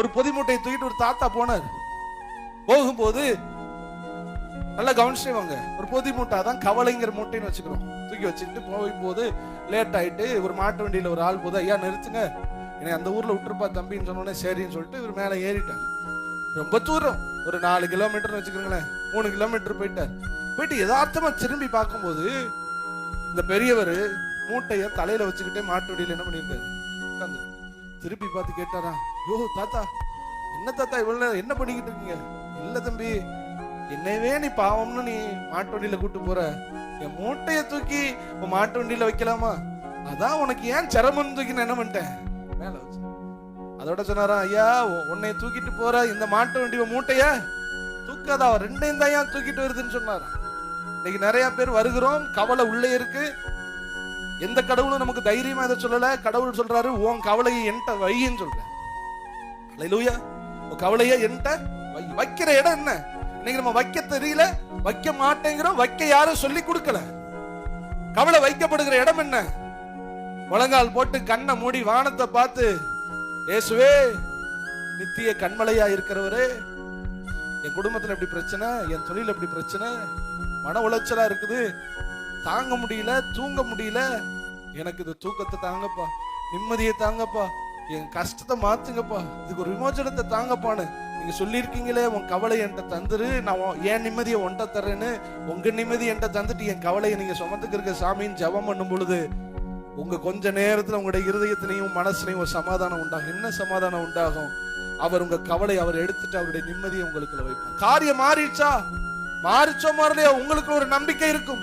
ஒரு பொதி மூட்டையை தூக்கிட்டு ஒரு தாத்தா போனார். போகும்போது நல்லா கவனிச்சுவாங்க, ஒரு பொதி மூட்டை தான் கவலைங்கிற மூட்டைன்னு வச்சுக்கிறோம், தூக்கி வச்சுக்கிட்டு போகும்போது லேட் ஆயிட்டு ஒரு மாட்டு வண்டியில ஒரு ஆள் போது, ஐயா நிறுத்துங்க, என்னை அந்த ஊர்ல விட்டுருப்பா தம்பின்னு சொன்னோடனே சரின்னு சொல்லிட்டு இவர் மேல ஏறிட்டாங்க. ரொம்ப தூரம், ஒரு 4 கிலோமீட்டர்னு வச்சுக்கிறீங்களேன், 3 கிலோமீட்டர் போயிட்டார். போயிட்டு யதார்த்தமா திரும்பி பார்க்கும்போது இந்த பெரியவர் மூட்டைய தலையில வச்சுக்கிட்டே மாட்டு வண்டியில என்ன பண்ணிருக்காரு, உட்கார்ந்து திருப்பி பார்த்து கேட்டாரா, யோ தாத்தா, என்ன தாத்தா இவ்வளவு என்ன பண்ணிக்கிட்டு இருக்கீங்க? இல்ல தம்பி, என்னவே நீ பாவம்னு நீ மாட்டு வண்டியில கூட்டு போற, என் மூட்டைய தூக்கி மாட்டு வண்டியில வைக்கலாமா? அதான் உனக்கு ஏன் சிரமம் தூக்கி நான் என்ன பண்ணிட்டேன் மேல வச்சு. அதோட சொன்னாரா, ஐயா உன்னை தூக்கிட்டு போற இந்த மாட்டு வண்டி மூட்டைய தூக்காதா, ரெண்டையும் தான் ஏன் தூக்கிட்டு வருதுன்னு சொன்னாரா. இன்னைக்கு நிறைய பேர் வருகிறோம், கவலை உள்ளே இருக்கு. எந்த கடவுளும் நமக்கு தைரியமா இதை சொல்லல. கடவுள் சொல்றாரு, உன் கவலையை என்கிட்ட வைன்னு சொல்றேன். அல்லேலூயா. உன் கவலையை என்கிட்ட வை. வைக்கிற இடம் என்ன? இன்னைக்கு நம்ம வைக்க தெரியல, வைக்க மாட்டேங்கிறோம், வைக்க யாரும் சொல்லி கொடுக்கல. கவலை வைக்கப்படுகிற இடம் என்ன? முழங்கால் போட்டு கண்ணை மூடி வானத்தை பார்த்து, இயேசுவே நித்திய கண்மலையா இருக்கிறவரே, என் குடும்பத்துல எப்படி பிரச்சனை, என் தொழில் எப்படி பிரச்சனை, மன உளைச்சலா இருக்குது, தாங்க முடியல, தூங்க முடியல, எனக்கு இது தூக்கத்தை தாங்கப்பா, நிம்மதியை தாங்கப்பா, என் கஷ்டத்தை மாத்துங்கப்பா, இதுக்கு ஒரு விமோசனத்தை தாங்கப்பான்னு நீங்க சொல்லியிருக்கீங்களே. உன் கவலை என்கிட்ட தந்துரு, நான் என் நிம்மதியை ஒன்றை தர்றேன்னு. உங்க நிம்மதி என்கிட்ட தந்துட்டு என் கவலையை நீங்க சுமந்துக்கு இருக்க சாமின்னு ஜெபம் பண்ணும் பொழுது உங்க கொஞ்ச நேரத்துல உங்களுடைய இருதயத்திலையும் மனசுலையும் ஒரு சமாதானம் உண்டாகும். என்ன சமாதானம் உண்டாகும்? அவர் உங்க கவலை அவர் எடுத்துட்டு அவருடைய நிம்மதியை உங்களுக்கு வைப்பார். காரியம் மாறிடுச்சா, மாறிச்சோ மாறலையோ, உங்களுக்கு ஒரு நம்பிக்கை இருக்கும்.